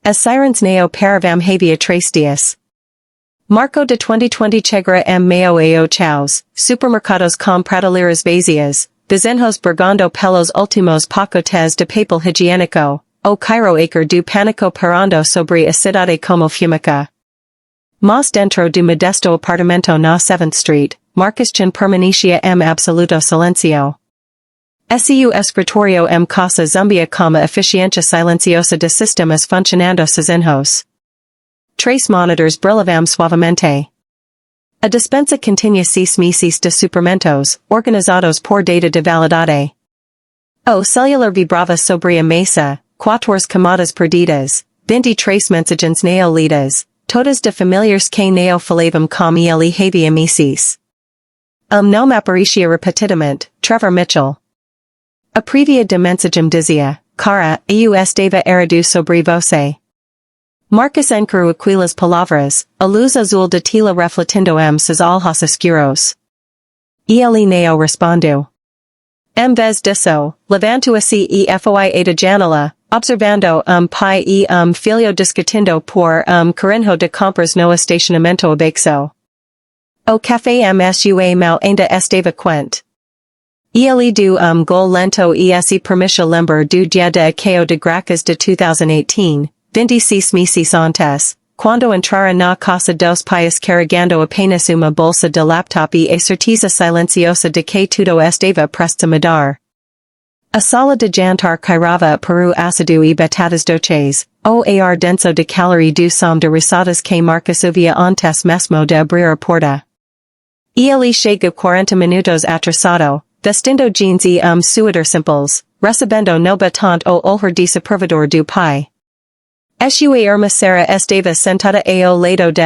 As sirens neo paravam havia tres dias. Marco de 2020 chegra meo ao chaos, supermercados com prateleras vazias, desenhos bergando pelos últimos pacotes de papel higiênico, o Cairo acre do pânico parando sobre a cidade como fumica. Mas dentro do modesto apartamento na 7th Street, Marcus permanecia absoluto silencio. Seu escritorio casa zumbia como eficiencia silenciosa de sistemas funcionando sozinhos. Tres monitors brillavam suavemente. A despensa continha seis meses de supermentos, organizados por data de validade. O celular vibrava sobre a mesa, quatro camadas perdidas, 23 mensagens neo lidas, todas de familiares que neo falavam com ele havia meses. Não aparicia repetidamente, Trevor Mitchell. A previa de mensagem dizia, cara, eu estava errado sobre você. Marcus encurou aquelas palavras, a luz azul de tela refletindo seus olhos escuros. Ele neo respondeu. Em vez disso, levantou-se e foi da janela, observando pai e filho discutindo por carrinho de compras no estacionamento abaixo. O café sua mal ainda estava quente. Ele do gol lento e se permitiu lembrar do dia de Acao de Gracas de 2018, 26 meses antes, quando entrara na casa dos pais carregando apenas uma bolsa de laptop e a certeza silenciosa de que tudo estava prestes a mudar. A sala de jantar cairava peru ácido e batatas doces, o ar denso de calorie do som de risadas que Marcus ouvia antes mesmo de abrir a porta. Ele chega 40 minutos atrasado, vestindo jeans e suéter simples, recebendo no batente o olhar desaprovedor do pai. Sua irmã Sarah estava sentada ao lado de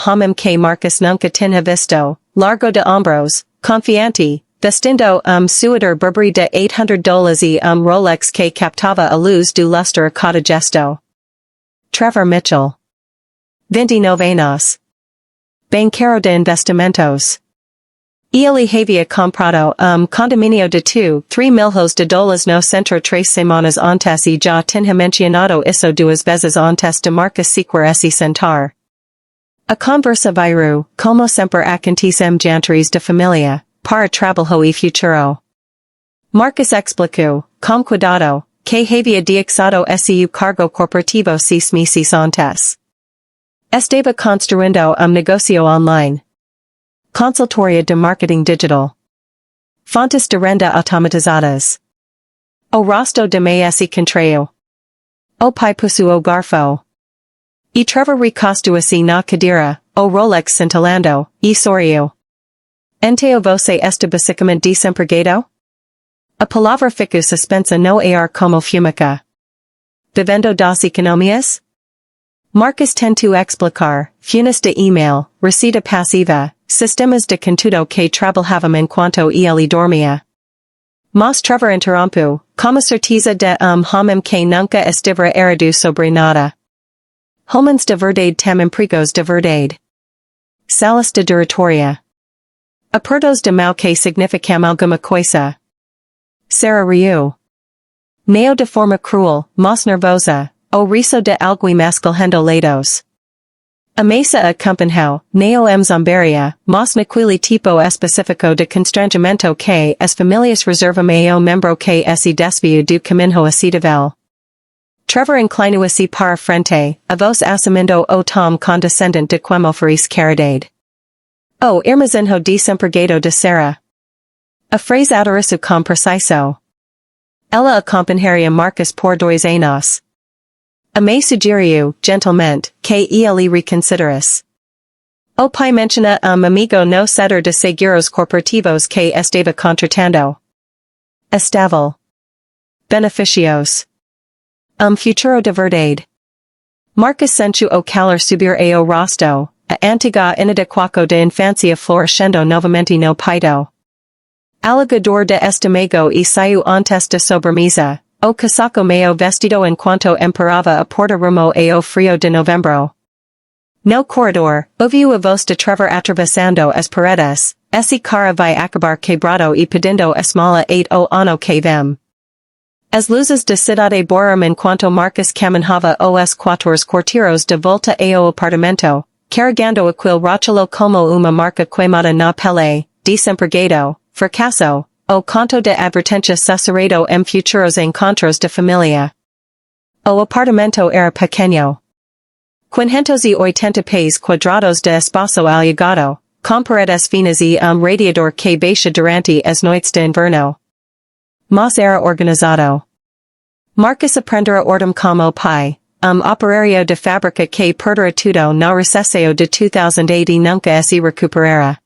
homem que Marcus nunca tinha visto, largo de ombros, confiante, vestindo suéter Burberry de $800 e Rolex que captava a luz do lustre a cada gesto. Trevor Mitchell. 29 anos. Banqueiro de investimentos. Ele havia comprado condomínio de $3,000 no centro 3 semanas antes e já tinha mencionado isso 2 vezes antes de Marcus sequer se sentar. A conversa virou, como sempre acontece jantares de família, para trabalho e futuro. Marcus explicou, com cuidado, que havia deixado seu cargo corporativo 6 meses antes. Estava construindo negócio online. Consultoria de marketing digital. Fontes de renda automatizadas. O rosto de se contraiu. O pai puxou o garfo. E Trevor recostou-se na cadeira, o Rolex cintilando, e sorriu. Então você está basicamente desempregado? A palavra ficou suspensa no ar como fumica. Vivendo das economias? Marcus tentou explicar, funes de e-mail, receita passiva, sistemas de contudo que trabalhavam enquanto ele dormia. Mas Trevor interrompeu, como certeza de homem que nunca estivera errado sobre nada. Homens de verdade tem empregos de verdade. Salas de diretoria. Apertos de mão que significam alguma coisa. Sarah riu. Neo de forma cruel, mas nervosa, o riso de alguém escorrendo lados. A mesa acompanhou, neo zombaria, mas naquele tipo específico de constrangimento que as famílias reservam ao membro que se desviou do caminho aceitável. Trevor inclinou-se para frente, a voz assumindo o tom condescendente de como feliz caridade. O irmãzinho desempregado de Sarah. A frase adereço com preciso. Ela acompanharia Marcus por 2 anos. A me sugeriu, gentilmente, que ele reconsiderasse. O pai menciona amigo no setor de seguros corporativos que estava contratando. Estável. Beneficios. Futuro de verdade. Marcus sentiu o calor subir ao rosto, a antiga inadequaco de infância florescendo novamente no peito. Alagador de estômago e saiu antes de sobremesa. O casaco meio vestido enquanto emperava a porta rumo ao frio de novembro. No corredor, ouviu a voz de Trevor atravessando as paredes, esse cara vai acabar quebrado e pedindo esmola 8 o ano que vem. As luzes de cidade borum en quanto Marcus caminhava os quatores quartiros de volta ao apartamento, carregando aquil rachelo como uma marca queimada na pele, desempregado, fracasso, o conto de advertência sucedido em futuros encontros de familia. O apartamento era pequeño. 580 pés quadrados de espaço alugado, com paredes finas e radiador que baixa durante as noites de inverno. Mas era organizado. Marcus aprendera ordem como pai, operario de fábrica que perdera tudo no recesso de 2008 e nunca se recuperara.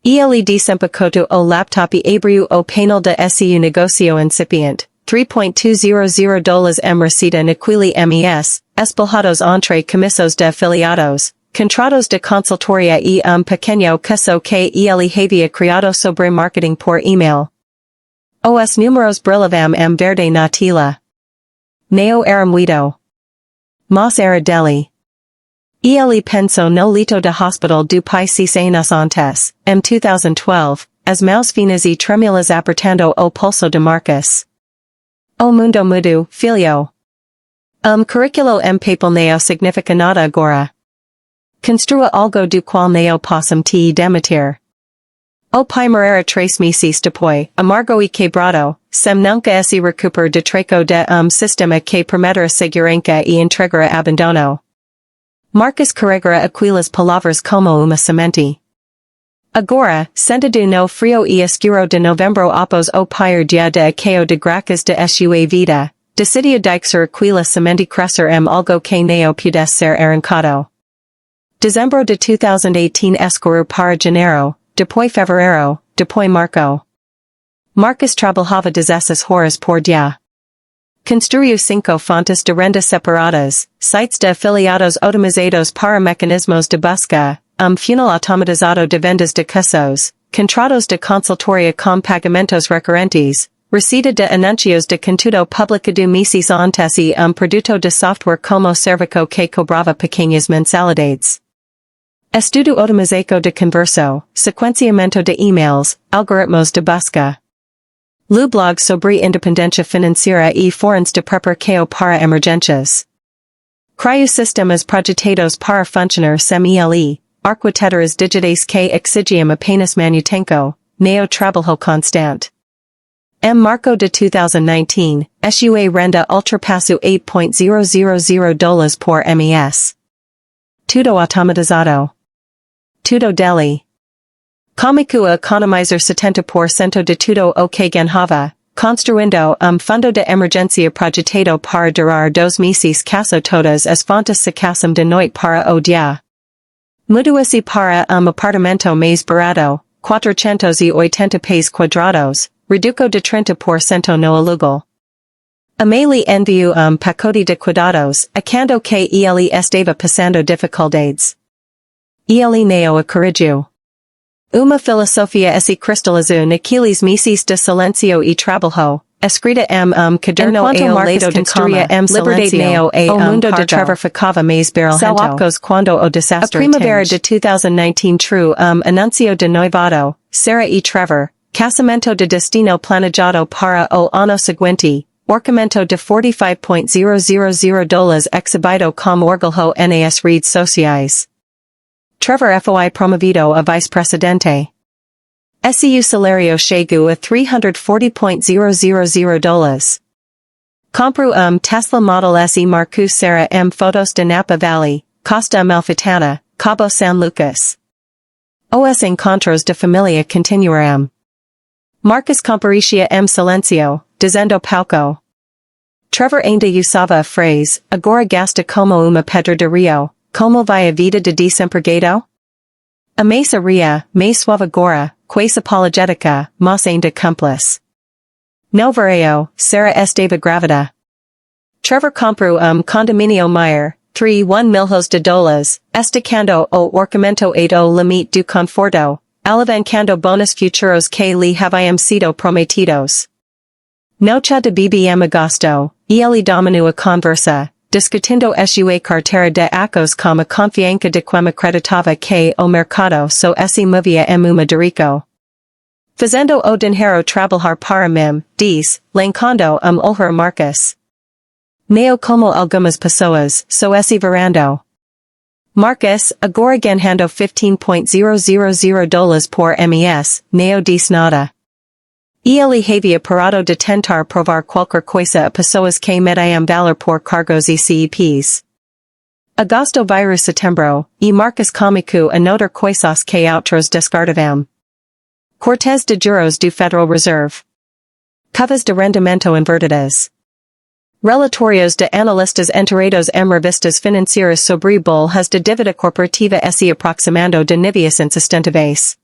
Ele desempecoto o laptop e abriu o painel de seu negocio incipiente, $3.200 em receita naquele mes, espalhados entre comissos de afiliados, contratos de consultoria e pequeño curso que ele havia criado sobre marketing por email. Os números brillavam em verde na tela. Não era muito. Mas era dele. Ele pensou no leito de hospital do pai 6 anos antes, em 2012, as mãos finas e tremulas apertando o pulso de Marcus. O mundo mudou, filho. Curriculo em papel não significa nada agora. Construa algo do qual não possam te demitir. O pai morrera 3 meses depois, amargo e quebrado, sem nunca se recuperar de treco de sistema que permitir segurança e entregar abandono. Marcus carregara aquilas palavras como uma semente. Agora, sentado no frio e escuro de novembro após o pior dia de acao de gracas de sua vida, decidiu deixar aquela semente crescer em algo que não pudesse ser arrancado. Dezembro de 2018 escorreu para janeiro, depois fevereiro, depois março. Marcus trabalhava 16 horas por dia. Construiu 5 fontes de renda separadas, sites de afiliados otimizados para mecanismos de busca, funil automatizado de vendas de cursos, contratos de consultoria com pagamentos recorrentes, receta de anuncios de conteúdo publicado meses antes e produto de software como serviço que cobrava pequeñas mensalidades. Estudo otimizado de converso, sequenciamento de emails, algoritmos de busca. Lu blog sobre independencia financiera e formas de preparação para emergências. Criou sistemas projetados para funcionar sem ele, arquiteturas digitais que exigiam apenas manutenção, neo trabalho constante. Em março de 2019, sua renda ultrapassou $8.000 por mês. Tudo automatizado. Tudo dele. Comico economizar 70% de tudo o que ganhava, construindo fundo de emergência projetado para durar 2 meses caso todas as fontes se casam de noite para o dia. Mudou-se para apartamento mais barato, 480 pés quadrados, reduco de 30% no aluguel. Ameli enviou pacote de cuidados, achando que ele estava passando dificuldades. Ele não corrigiu. Uma filosofia se cristalizou naqueles meses de silencio e trabalho, escrita em caderno ao lado de cama, liberdade neo o mundo de Trevor ficava mais barulhento. Quando o desastre. A primavera de 2019 true anuncio de noivado, Sarah e Trevor, casamento de destino planejado para o ano seguinte, orçamento de $45.000 exhibido como orgulho nas redes sociais. Trevor foi promovido a vice-presidente. Seu salário chegou a $340.000. Comprou Tesla Model S e marcou Sarah fotos de Napa Valley, Costa Amalfitana, Cabo San Lucas. Os encontros de família continuaram. Marcus comparecia silencio, dizendo pouco. Trevor ainda usava a frase, agora gasta como uma pedra de rio. Como vai a vida de desempregado? A mesa ria, mais suave agora, quase apologética, mas ainda cúmplice. No verão, Sarah estava grávida. Trevor comprou condomínio maior, $3.1 milhões, estacando o orçamento ao limite do conforto, alavancando bônus futuros que lhe haviam sido prometidos. Noche de BBM agosto, ele dominou a conversa, discutindo sua carteira de acos com a confiança de quem acreditava que o mercado se movia em uma direcção. Fazendo o dinheiro trabalhar para mim, diz, Quando olhar Marcus. Neo como algumas pessoas, sou esse verando. Marcus, agora ganhando $15,000 por mês, neo diz nada. Ele havia parado de tentar provar qualquer coisa a pessoas que mediam valor por cargos e CEPs. Agosto vírus setembro, e Marcus comico anotar coisas que outros descartavam. Cortes de juros do Federal Reserve. Curvas de rendimento invertidas. Relatórios de analistas enterados em revistas financeiras sobre bolhas de dívida corporativa se aproximando de níveis insustentáveis.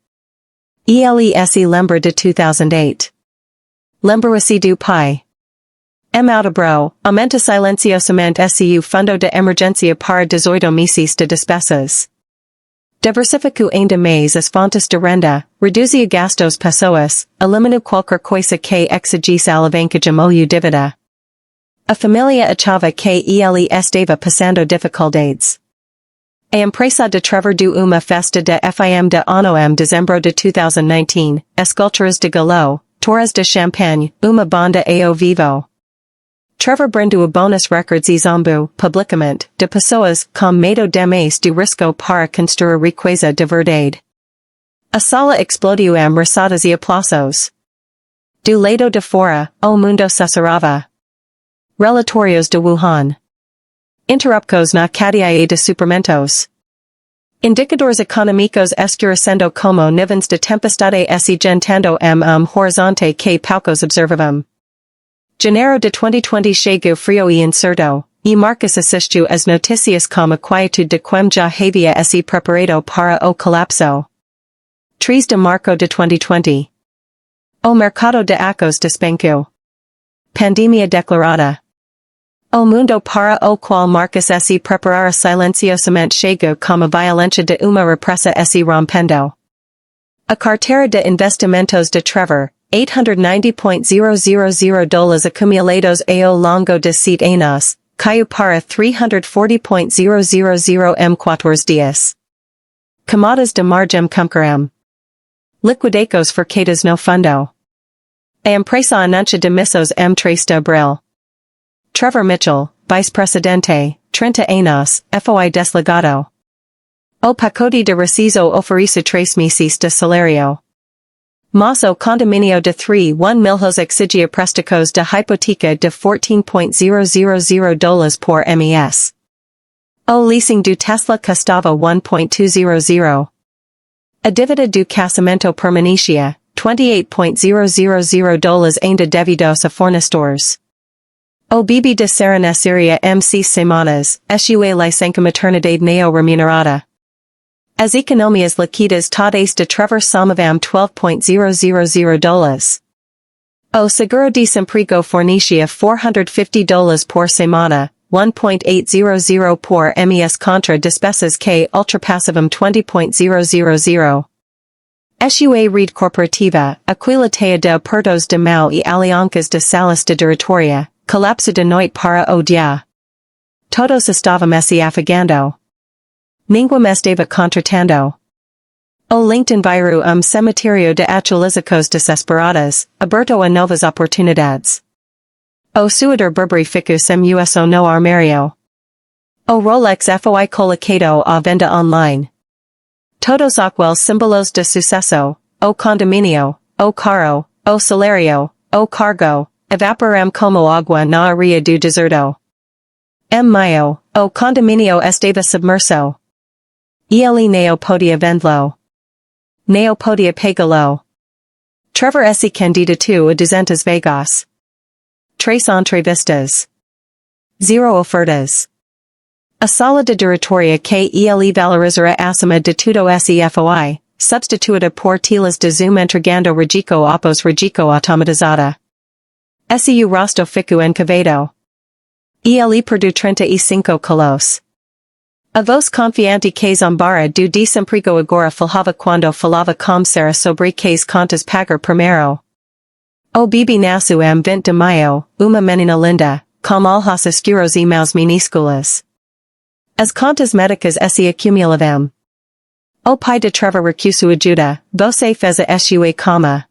ELESE lembra de 2008. Lembra-se do pai. Outubro, aumenta silenciosamente o fundo de emergência para 18 meses de despesas. Diversificou ainda mais as fontes de renda, reduzia gastos pessoas, eliminou qualquer coisa que exigisse alavanca de molho dívida. A família achava que ele estava passando dificuldades. A empresa de Trevor do uma festa de FIM de ano em dezembro de 2019, esculturas de galo, torres de champanhe, uma banda ao vivo. Trevor brindou bônus records e Zombou, publicamente, de pessoas com medo demais do risco para construir riqueza de verdade. A sala explodiu em risadas e aplausos. Do lado de fora, o mundo sussurrava. Relatórios de Wuhan. Interruptos na cadeia de suprimentos. Indicadores econômicos escurecendo como nuvens de tempestade se juntando horizonte que poucos observavam. Janeiro de 2020 chegou frio e incerto, e Marcus assistiu as notícias com a quietude de quem já havia se preparado para o colapso. 3 de março de 2020. O mercado de ações despencou. Pandemia declarada. O mundo para o qual Marcus se preparara silenciosamente chegou com a violência de uma repressa se rompendo. A carteira de investimentos de Trevor, $890,000 acumulados ao longo de 7 anos, caiu para $340,000 em 4 dias. Camadas de margem comcaram. Liquidações forcadas no fundo. A empresa anuncia demissões em 3 de abril. Trevor Mitchell, vice-presidente, 30 anos, foi desligado. O pacote de rescisão oferece 3 meses de salário. Mas o condomínio de 3,1 exigia préstamos de hipoteca de $14,000 por mês. O leasing do Tesla custava $1,200. A dívida do casamento permanecia, $28,000 ainda devidos a fornecedores. O bebê de seria MC semanas, sua licença maternidade neo remunerada. As economias líquidas todas de Trevor somavam $12,000. O seguro desemprego fornecia $450 por semana, $1,800 por mês contra despesas que ultrapassavam $20,000. Sua rede corporativa, aquilateia de apertos de mão e alianças de salas de diretoria, colapso de noite para o dia. Todos estavam se afogando. Ninguém estava contratando. O LinkedIn virou cemitério de atualizações desesperadas, aberto a novas oportunidades. O suador Burberry ficou sem uso no armário. O Rolex foi colocado à venda online. Todos aqueles símbolos de sucesso, o condomínio, o carro, o salário, o cargo, evaporam como água na areia do deserto. Em maio, o condomínio estava submerso. Ele não podia vendê-lo. Não podia pagá-lo. Trevor se candidatou a 200 vagas. 3 entrevistas. 0 ofertas. A sala de diretoria que ele valorizará acima de tudo se foi, substituída por telas de Zoom entregando registro após registro automatizada. Seu rosto ficou encavado. Ele perdeu 35 quilos. A voz confiante que zombara do desemprego agora falava quando falava com Sarah sobre que contas pagar primeiro. O bebê nasceu em 20 de maio, uma menina linda, com olhos escuros e mãos minúsculas. As contas médicas se acumulavam. O pai de Trevor recusou ajuda, você fez a sua cama.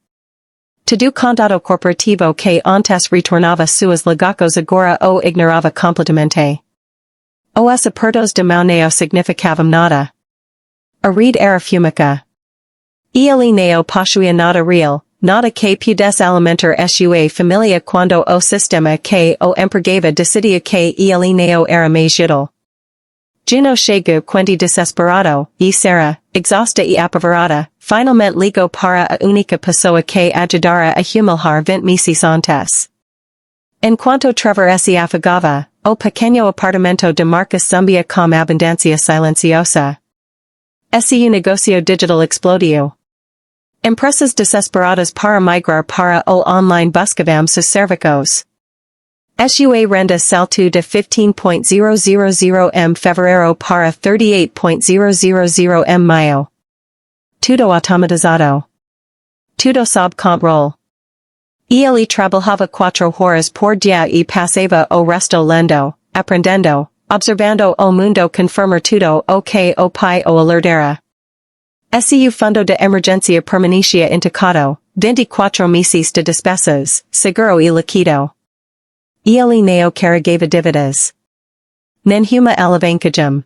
To do contato corporativo que antes retornava suas legacos agora o ignorava completamente. Os apertos de mão não significavam nada. A rede era fumica. Ele não possuía nada real, nada que pudesse alimentar sua família quando o sistema que o empregava decidia que ele não era mais útil. Juno chegou quando desesperado, e Sarah, exausta e apavorada, finalmente ligou para a única pessoa que ajudara a humilhar 20 meses antes. Enquanto Trevor se afogava, o pequeno apartamento de Marcus zumbia com abundância silenciosa. Seu negócio digital explodiu. Empresas desesperadas para migrar para o online buscavam seus serviços. Sua renda saltou de 15.000 em fevereiro para 38.000 em maio. Tudo automatizado. Tudo sob controle. Ele trabalhava 4 horas por dia e passava o resto lendo, aprendendo, observando o mundo conforme tudo o que o pai o alertara. Seu fundo de emergência permanecia intacto, 24 meses de despesas, seguro e líquido. Ele não carregava dívidas. Nenhuma alavancagem.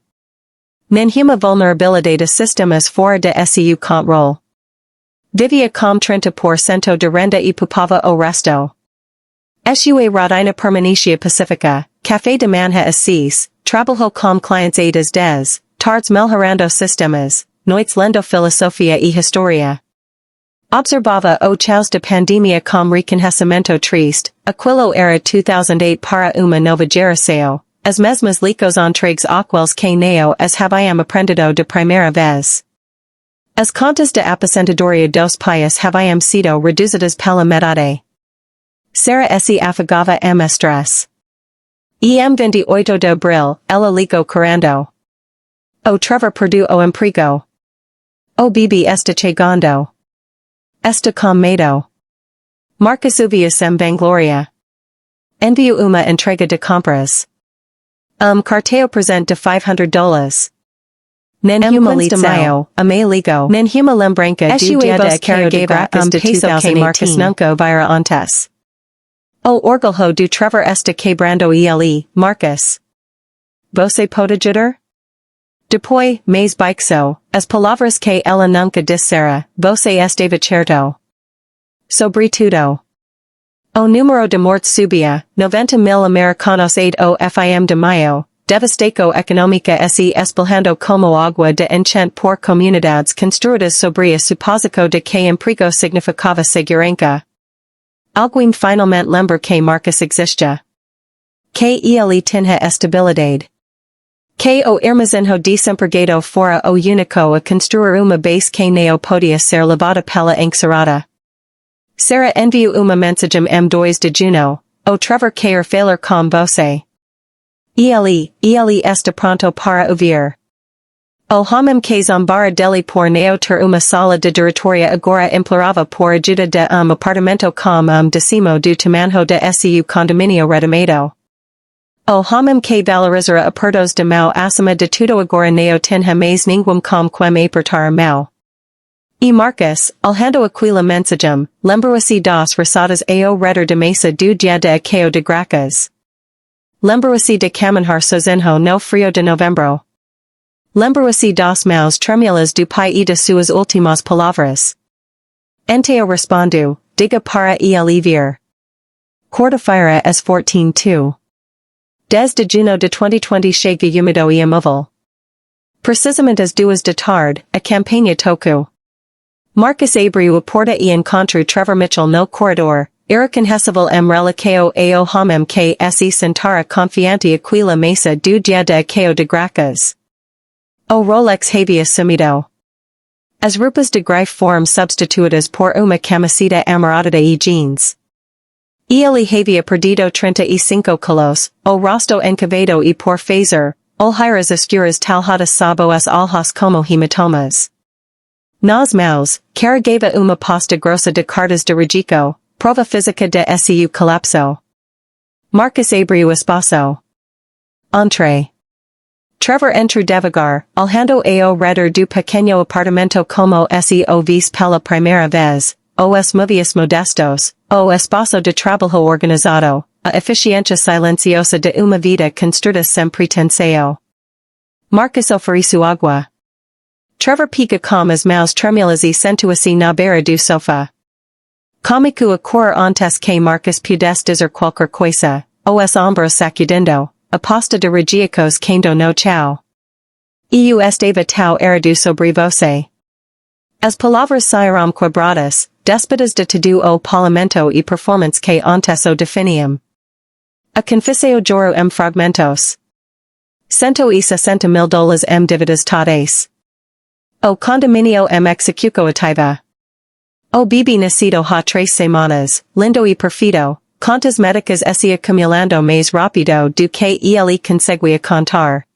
Nenhuma vulnerabilidade de sistemas fora de seu controle. Vivia com 30% de renda e poupava o resto. Sua rotina permanecia pacífica, café de manhã às 6, trabalhou com clientes às 10, tardes melhorando sistemas, noites lendo filosofia e história. Observava o caos de pandemia com reconhecimento triste, aquilo era 2008 para uma nova geração, as mesmas licos entregues aqueles que não as haviam aprendido de primeira vez. As contas de aposentadoria dos pais haviam sido reduzidas pela metade. Sarah se afogava em estresse. Em 28 de abril, ela ligou correndo. O Trevor perdeu o emprego. O bebê está chegando. Está com medo. Marcus uvia sem vangloria. Enviou uma entrega de compras. Cartão presente de $500. Nenhuma lição, me ligo. Nenhuma lembranca do dia de carregava de peso que Marcus nunca vira antes. O orgulho do Trevor está quebrando ele, Marcus. Você pode ajudar? Depois, mais baixo, as palavras que ela nunca dissera, você estava certo. Sobre tudo. O número de mortes subia, 90,000 americanos o fim de maio, devastação econômica se espalhando como água de enchente por comunidades construídas sobre a suposição de que emprego significava segurança. Alguém finalmente lembra que Marcus existe. Que ele tinha estabilidade. Que o armazém desempregado fora o único a construir uma base que não podia ser levada pela encerrada. Sarah enviou uma mensagem em 2 de junho, o Trevor quer falar com você. Ele está pronto para ouvir. O homem que zombara dele por não ter uma sala de diretoria agora implorava por ajuda de apartamento com décimo do tamanho de seu condomínio redomado. O homem que valorizara apertos de mão acima de tudo agora não tinha mais ninguém com quem apertar a mão. E Marcus, alhando aquela mensagem, lembrou-se das roçadas ao redor da mesa do dia de aqueo de graças. Lembrou-se de caminhar sozinho no frio de novembro. Lembrou-se das mãos tremulas do pai e de suas últimas palavras. Enteo respondeu, diga para ele vir. Quarta-feira às 14:02. 10 de junho de 2020 chega úmido e imóvel. Precisamente às 2 da tarde, a campanha tocou. Marcus abriu a porta e encontrou Trevor Mitchell no corredor, irreconhecível em relação ao homem que se sentara confiante aquela mesa do dia de aqueo de graças. O Rolex havia sumido. As roupas de gray foram substituídas por uma camiseta amarrada e jeans. Ele havia perdido 35 quilos, o rosto encavado e por fazer, olheiras escuras talhadas sob os olhos como hematomas. Nas mãos, carregava uma pasta grossa de cartas de registro, prova física de seu colapso. Marcus abriu espaço. Entrée. Trevor entrou devagar, alhando ao redor do pequeno apartamento como se o visse pela primeira vez, os movies modestos, o espaço de trabalho organizado, a eficiencia silenciosa de uma vida construída sem pretensão. Marcus oferece água. Trevor pega com as mãos tremulas e sentua-se na beira do sofá. Comico a cor antes que Marcus pudesse dizer qualquer coisa, os ombros sacudindo, aposta de regiacos quando no chão. Eu estava tão errado sobre você. As palavras saíram quebradas, despedas de todo o parlamento e performance que antes o definiam. A confissão juro fragmentos. $160,000 dívidas todas. O condomínio execuco ativa. O bebê nascido há 3 semanas, lindo e perfeito, contas médicas se acumulando mais rápido do que ele conseguia contar.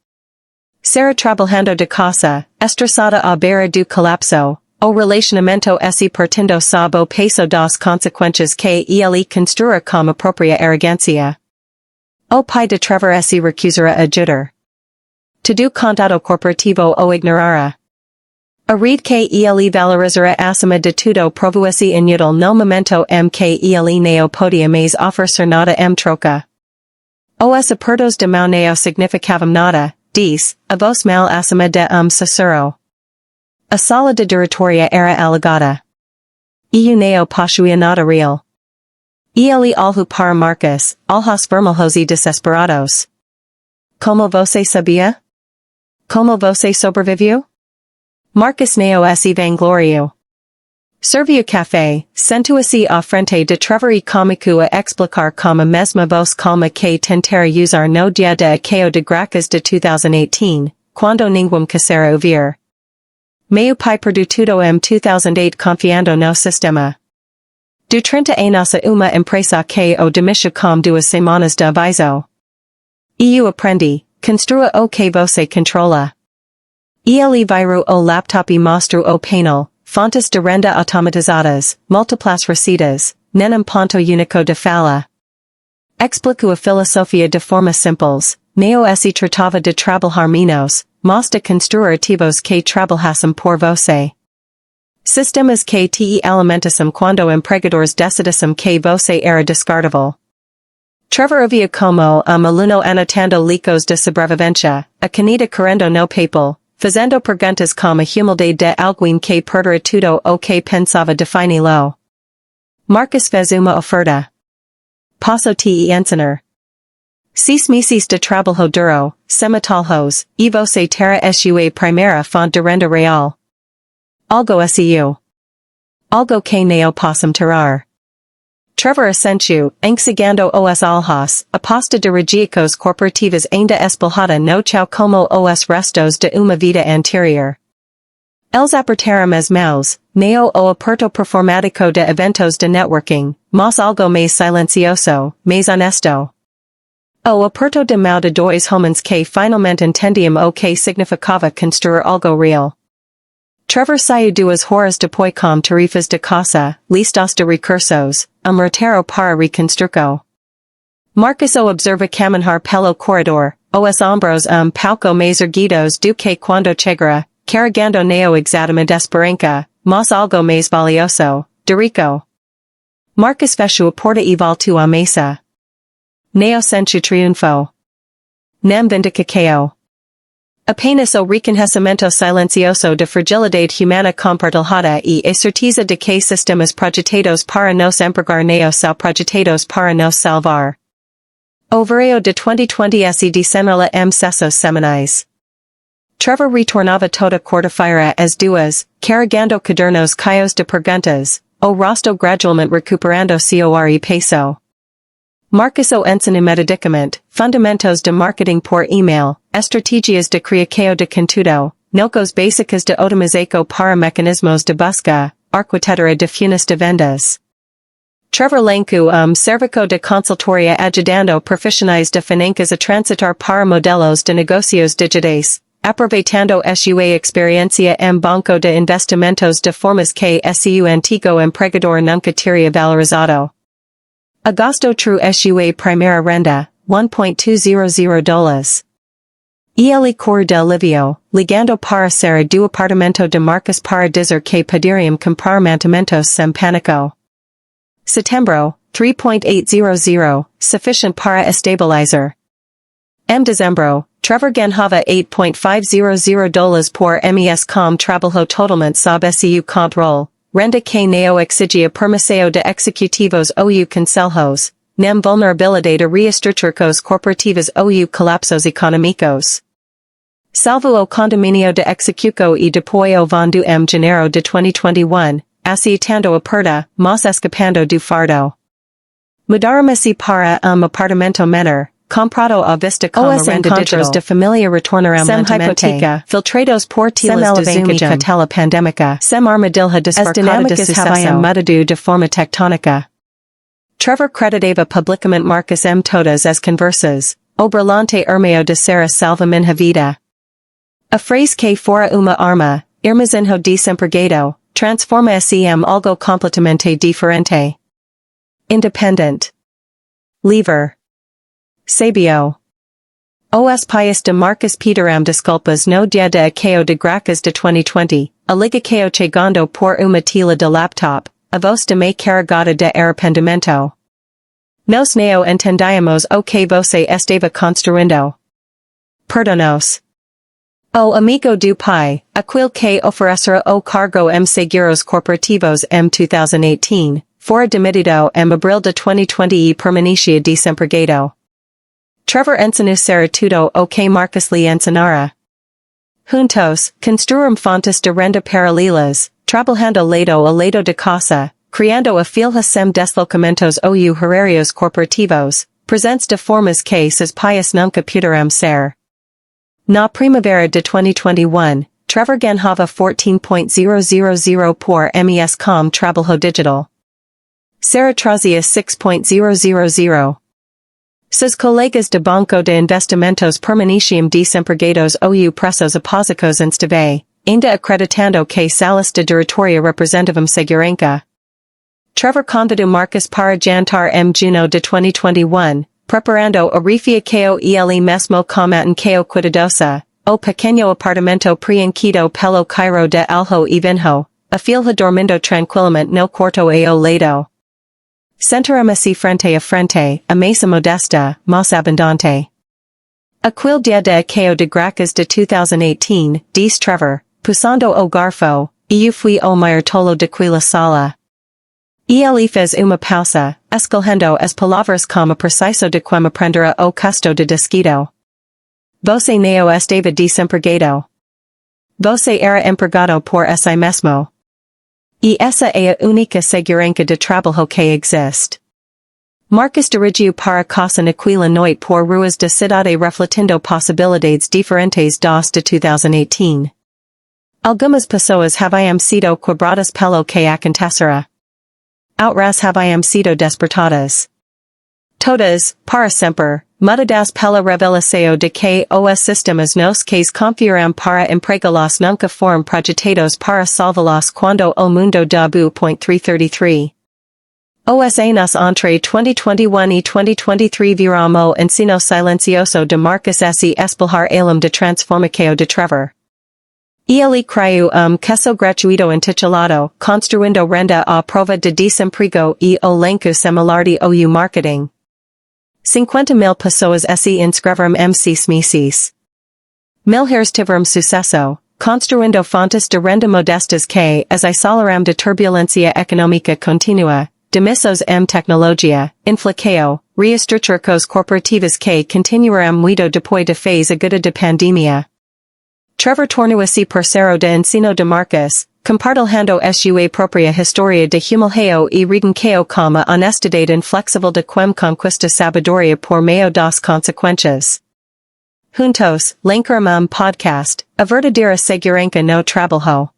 Será trabalhando de casa, estressada à beira do colapso, o relacionamento se partindo sob o peso das consequências que ele construira com a própria arrogância. O pai de Trevor se recusara a ajudar. Todo contato corporativo o ignorara. A read que ele valorizara acima de tudo provoesse inútil no momento que ele não podia mais oferecer nada troca. Os apertos de mão não significavam nada, diz, a voz mal acima de sussurro. A sala de diretoria era alagada. Eu não possuía nada real. Ele olhou para Marcus, olhos vermelhos e desesperados. Como você sabia? Como você sobreviveu? Marcus não se vanglorio. Serviu café, sentou-se à frente de Trevor e começou a explicar com a mesma voz calma que tentara usar no dia de Acao de Graças de 2018, quando ninguém quisera ouvir. Meu pai perdeu tudo 2008 confiando no sistema. Do 30 anos a uma empresa que o demitiu com 2 semanas de aviso. Eu aprendi, construa o que você controla. Ele virou o laptop e mostrou o painel, fontes de renda automatizadas, múltiplas receitas, nenhum ponto único de fala. Explicou a filosofia de forma simples, não se tratava de trabalhar menos, mas de construir ativos que trabalhassem por você. Sistemas que te alimentassem quando empregadores decidissem que você era descartável. Trevor havia como aluno anotando licos de sobrevivência, a canida correndo no papel, fazendo perguntas com a humildade de alguém que perdera tudo o que pensava defini-lo. Marcus fez uma oferta. Posso te ensinar. 6 meses de trabalho duro, semitalhos, e você terá sua primeira fonte de renda real. Algo SEO. Algo que não possam tirar. Trevor assentiu, enxergando os olhos, aposta de regiacos corporativas ainda espelhada no chão como os restos de uma vida anterior. Eles apertaram as mãos, não o aperto performático de eventos de networking, mas algo mais silencioso, mais honesto. O aperto de mão de dois homens que finalmente entendiam o que significava construir algo real. Trevor saiu 2 horas depois com tarefas de casa, listas de recursos, roteiro para reconstrução. Marcus o observa caminhar pelo corredor, os ombros pouco mais erguidos do que quando chegara, carregando não exatamente esperança, mas algo mais valioso, Dorico. Marcus fechou a porta e voltou à mesa. Não sentiu triunfo. Nem vindicação. Apenas o reconhecimento silencioso de fragilidade humana compartilhada e a certeza de que sistemas projetados para nos empregar não são projetados para nos salvar. O verão de 2020 se desenrola cessos semanais. Trevor retornava toda quarta-feira às 2, carregando cadernos cheios de perguntas, o rosto gradualmente recuperando seu ar e peso. Marcus o ensina medicamente, fundamentos de marketing por email, estratégias de criação de conteúdo, nocos básicas de otimização para mecanismos de busca, arquitetura de funis de vendas. Trevor Lanku serviço de consultoria ajudando profissionais de finanças a transitar para modelos de negocios digitais, aproveitando sua experiência banco de investimentos de formas que seu antigo empregador nunca teria valorizado. Agosto true sua primeira renda, $1.200. Ele cor de alivio, ligando para ser do apartamento de Marcos para dizer que poderiam compartimentos sem pânico. Setembro, 3.800, sufficient para estabilizar. Dezembro, Trevor ganhava $8.500 por mês com trabalho totalmente sob seu controle, renda que não exigia permissão de executivos ou conselhos, nem vulnerabilidade reestruturas corporativas ou colapsos econômicos. Salvo o condomínio de execução e depoio vendo janeiro de 2021, aceitando a perda, mas escapando do fardo. Mudaram-se para apartamento menor, comprado à vista com a renda digital de família retornaram lentamente, filtrados por telas de Zoom e catela pandémica, sem armadilha despertada de sucesso mudado de forma tectônica. Trevor creditava publicamente Marcos todas as conversas, o brilhante hermeo de ser salva minha vida. A frase que fora uma arma, irmãzinho desempregado, transforma-se algo completamente diferente. Independent. Livre. Sabio. Os pais de Marcos pediram desculpas no dia de Acao de Graças de 2020, a liga que chegando por uma tela de laptop, a voz de me carregada de arrependimento. Nos não entendíamos o que você estava construindo. Perdonos. O amigo do pai, aquele que oferecera o cargo seguros corporativos 2018, fora demitido abril de 2020 e permanecia desempregado. Trevor ensinou tudo o que Marcos lhe ensinara. Juntos, construíram fontes de renda paralelas, trabalhando lado a lado de casa, criando a filha sem deslocamentos ou horários corporativos, presentes de formas que seus pais nunca puderam ser. Na primavera de 2021, Trevor ganhava 14.000 por mês com trabalho digital. Sarah trazia 6.000. Seus colegas de banco de investimentos permaneciam desempregados ou presos apósicos esteve, ainda acreditando que salas de diretoria representavam segurança. Trevor convidou Marcos para jantar junho de 2021, preparando a refia que ele mesmo comatan que cuidadosa, o pequeno apartamento preenchido pelo Cairo de alho e vinho, a filha dormindo tranquilamente no quarto ao lado. Sentaremos-se frente a frente, a mesa modesta, mas abundante. Aquele dia de Acao de Graças de 2018, diz Trevor, puxando o garfo, eu fui o maior tolo daquela sala. Ele fez uma pausa, escolhendo as palavras como preciso de como aprendera o custo de desquito. Você não estava desempregado. Você era empregado por si mesmo. E essa é a única segurança de trabalho que existe. Marcos dirigiu para casa naquela noite por ruas da cidade refletindo possibilidades diferentes das de 2018. Algumas pessoas haviam sido quebradas pelo que acontecera. Outras haviam sido despertadas. Todas, para sempre, mudadas pela revelação de que os sistemas nos que confiaram para empregá-los nunca foram projetados para salvá-los quando o mundo desabou. 333. Os anos entre 2021 e 2023 viram o ensino silencioso de Marcos se espelhar além de transformação de Trevor. Ele criou curso gratuito intitulado Construindo Renda à Prova de Desemprego e o Lenco Similar de ou Marketing. 50.000 pessoas se inscreveram meses. Milhares tiveram sucesso, construindo fontes de renda modestas que as isolaram de turbulência econômica contínua, demissos tecnologia, inflação, reestruturas corporativas que continuaram muito depois da fase aguda de pandemia. Trevor tornou-se parceiro de ensino de Marcos, compartilhando sua própria história de humilhado e redenção como a honestidade inflexível de quem conquista sabedoria por meio das consequências. Juntos, lançaram podcast, a verdadeira segurança no trabalho.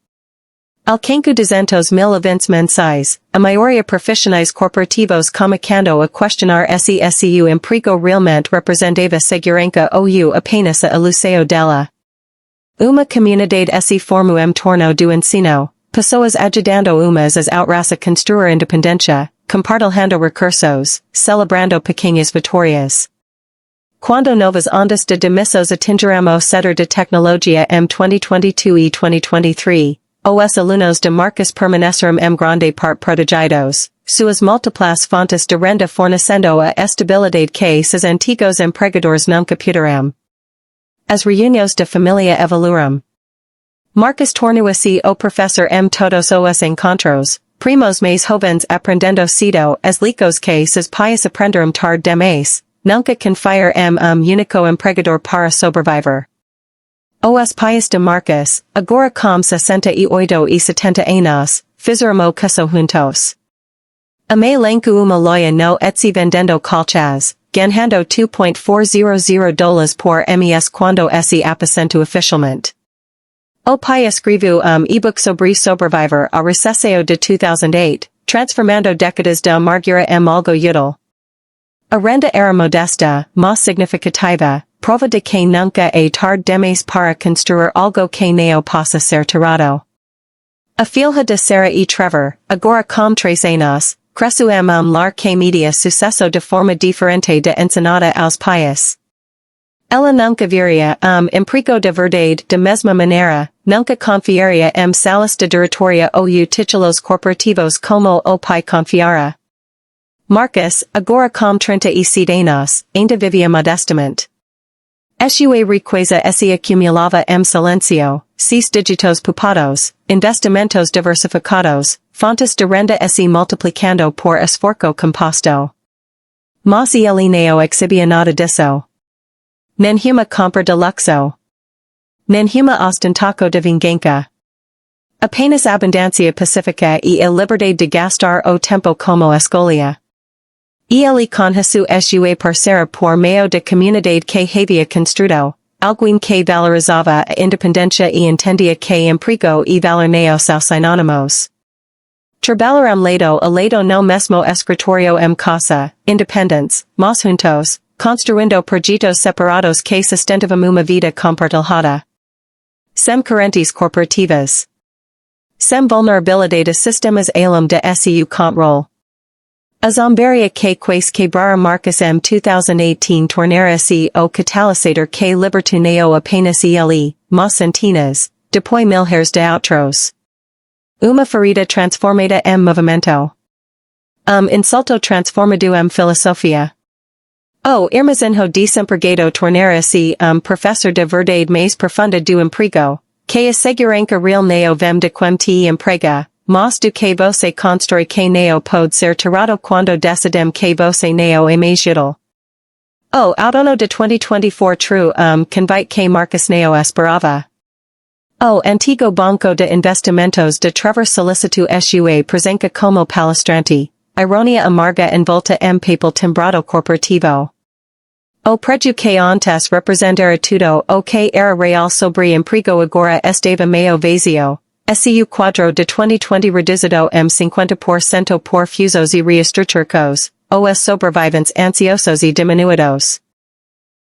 Alcançou 200.000 eventos mensais, a maioria profissionais corporativos começando a questionar se seu emprego realmente representava segurança ou apenas a ilusão dela. Uma comunidade se formou torno do ensino, pessoas ajudando umas as outras a construir independência, compartilhando recursos, celebrando pequenas vitórias. Quando novas ondas de demissões atingirão setor de tecnologia M 2022 e 2023, os alunos de marcas permaneceram em grande parte protegidos, suas múltiplas fontes de renda fornecendo a estabilidade que seus antigos empregadores nunca puderam. As reuniões de família evoluíram. Marcas tornou-se o professor M todos os encontros, primos mais jovens aprendendo cedo as licos que seus pais aprenderam tarde demais. Nunca confiar único empregador para sobreviver. Os pais de Marcos, agora com 68 e 70 anos, fizeram o caso juntos. Amei lenco uma loja no Etsy vendendo colchas, ganhando $2.400 por mês quando se apresentou oficialmente. O pai escreveu e-book sobre sobreviver ao recesso de 2008, transformando décadas de amargura em algo útil. A renda era modesta, mas significativa, prova de que nunca é tarde demais para construir algo que não possa ser tirado. A filha de Sarah e Trevor, agora com 3 anos, cresceu em lar que media sucesso de forma diferente de ensinada aos pais. Ela nunca viria emprego de verdade de mesma maneira, nunca confiaria em salas de diretoria ou títulos corporativos como o pai confiara. Marcos, agora com 37 anos, ainda vivia modestamente. Sua riqueza se acumulava em silencio, seus dígitos poupados, investimentos diversificados, fontes de renda se multiplicando por esforço composto. Mas ele não exibia nada disso. Nenhuma compra de luxo. Nenhuma ostentação de vingança. Apenas abundância pacífica e a liberdade de gastar o tempo como escolha. Ele conheceu sua parceira por meio de comunidade que havia construído, alguém que valorizava a independência e entendia que emprego e valor não são sinônimos. Trabalharam lado a lado no mesmo escritório em casa, independentes, mas juntos, construindo projetos separados que sustentavam uma vida compartilhada. Sem correntes corporativas. Sem vulnerabilidade de sistemas além de seu controle. A zombaria que quase quebrara Marcos em 2018 tornara-se o catalisador que libertou não apenas ele, mas centenas, depois milhares de outros. Uma ferida transformada em movimento. Insulto transformado em filosofia. O irmãzinho desempregado tornara-se professor de verdade mais profunda do emprego, que assegurança real não vem de quem te emprega. Mas do que você constrói que não pode ser tirado quando decidem que você não é mais útil. O outono de 2024 true convite que Marcos não esperava. O antigo banco de investimentos de Trevor solicitou sua presença como palestrante, ironia amarga envolta em papel timbrado corporativo. O prédio que antes representara tudo o que era real sobre emprego agora estava meio vazio. Seu quadro de 2020 reduzido em 50% por fusos e reestruturcos, os sobreviventes ansiosos e diminuídos.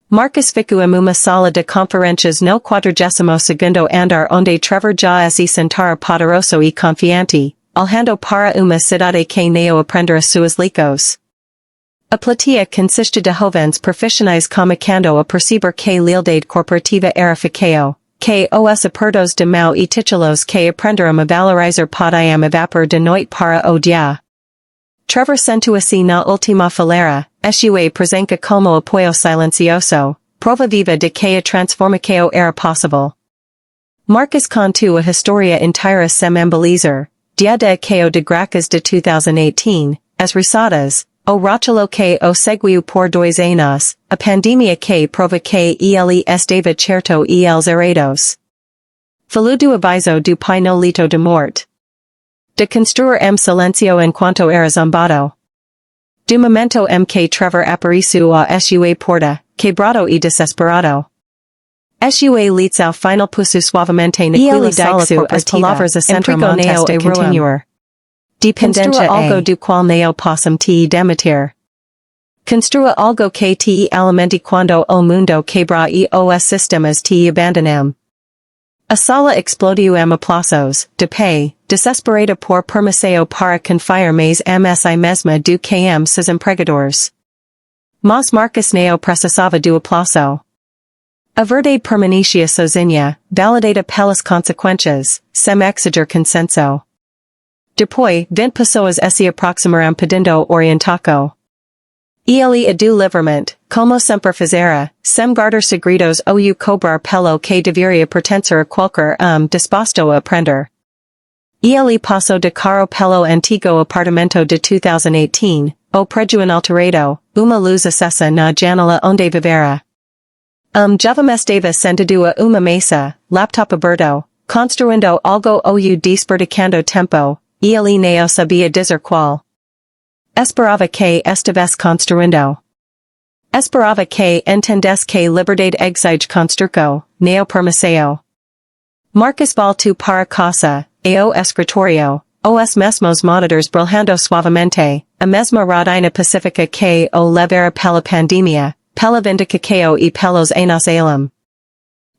Marcos ficou em uma sala de conferências no 42º andar onde Trevor já se sentara poderoso e confiante, olhando para uma cidade que não aprendera suas licos. A plateia consiste de jovens profissionais começando a perceber que lealdade corporativa era ficao. Que os apertos de mão e títulos que aprenderam a valorizar podiam evaporar de noite para o dia. Trevor sentou-se na última fileira, sua presença como apoio silencioso, prova viva de que a transformação era possível. Marcos contou a história inteira sem embelezar, dia de que de gracas de 2018, as risadas, o rachelo que o seguiu por 2 anos, a pandemia que prova que ele estava certo e els errados. Falou do aviso do pai no leito de morte. De construir em silencio enquanto era zombado. Do momento em que Trevor apareceu a sua porta, quebrado e desesperado. Sua leads ao final puso suavemente naquele sala as palavras acentram antes de continuar. Dependência algo do qual não possam te demitir. Construa algo que te alimente quando o mundo quebra e os sistemas te abandonam. A sala explodiu em aplausos, de pé, desesperada por permanecer para confiar mais em si mesma do que em seus empregadores. Mas Marcus neo precisava do aplauso. A verdade permanecia sozinha, validata pelas consequências, sem exigir consenso. Depois, 20 pessoas se aproximaram pedindo orientação. Ele do livramento, como sempre fizera, sem guardar segredos ou cobrar pelo que deveria pertencer a qualquer disposto a aprender. Ele passou de caro pelo antigo apartamento de 2018, o prédio inalterado, uma luz acesa na janela onde vivera. Jovem estava sentado a uma mesa, laptop aberto, construindo algo ou desperdicando tempo, ele não sabia dizer qual. Esperava que estivesse construindo. Esperava que entendesse que liberdade exige construco, neo permisseo. Marcus voltou para casa, e o escritório, os mesmos monitores brilhando suavemente, a mesma rotina pacífica que o levera pela pandemia, pela vindicação e pelos anos alum.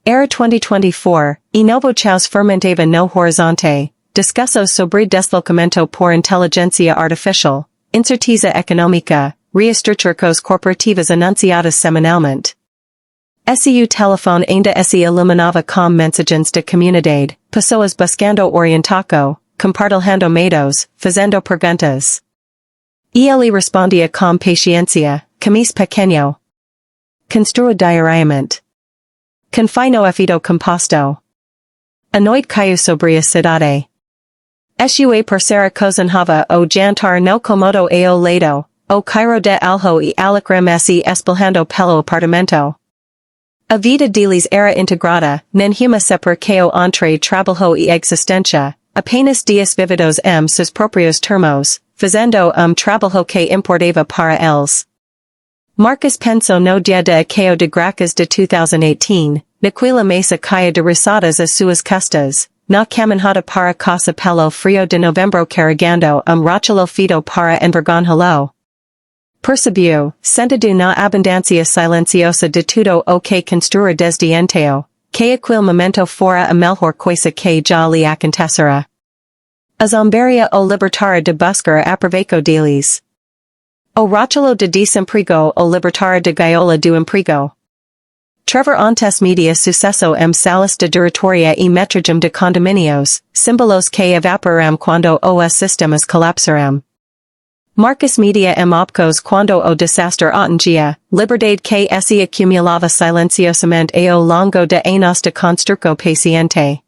Era 2024, e novo chaos fermentava no horizonte, discussos sobre deslocamento por inteligência artificial, incerteza econômica, reestruturas corporativas anunciadas semanalmente. O telefone ainda se iluminava com mensagens de comunidade, pessoas buscando orientação, compartilhando medos, fazendo perguntas. Ele respondia com paciência, camis pequeno. Construa diariamente. Confie no efeito composto. A noite caiu sobre a cidade. Sua terceira cozinhava o jantar no comodo ao lado, o cairo de alho e alacrem se espalhando pelo apartamento. A vida deles era integrada, nenhuma separa que o entre trabalho e existência, apenas dias vividos seus próprios termos, fazendo trabalho que importava para eles. Marcus pensou no dia de Akeo de Gracas de 2018, naquela mesa caia de risadas as suas costas, na caminhada para casa pelo frio de novembro carregando rachelo fido para envergonhá-lo. Percebeu, sentado na abundância silenciosa de tudo o que construir desde então, que aquele momento fora a melhor coisa que já lhe acontecera. A zombaria o libertara de buscar aproveito deles. O rachelo de desemprego o libertara de gaiola do emprego. Trevor antes media sucesso salas de diretoria e metrogem de condominios, símbolos que evaporam quando os sistemas colapsaram. Marcus media opcos quando o desastre atingia, liberdade que se acumulava silenciosamente ao longo de anos de construco paciente.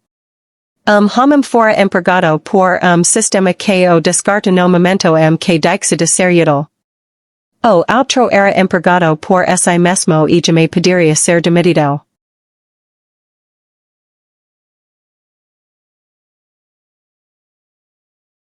Homem fora empregado por sistema que o descarta no momento que deixa de ser útil. O outro era empregado por si mesmo e jamais poderia ser demitido.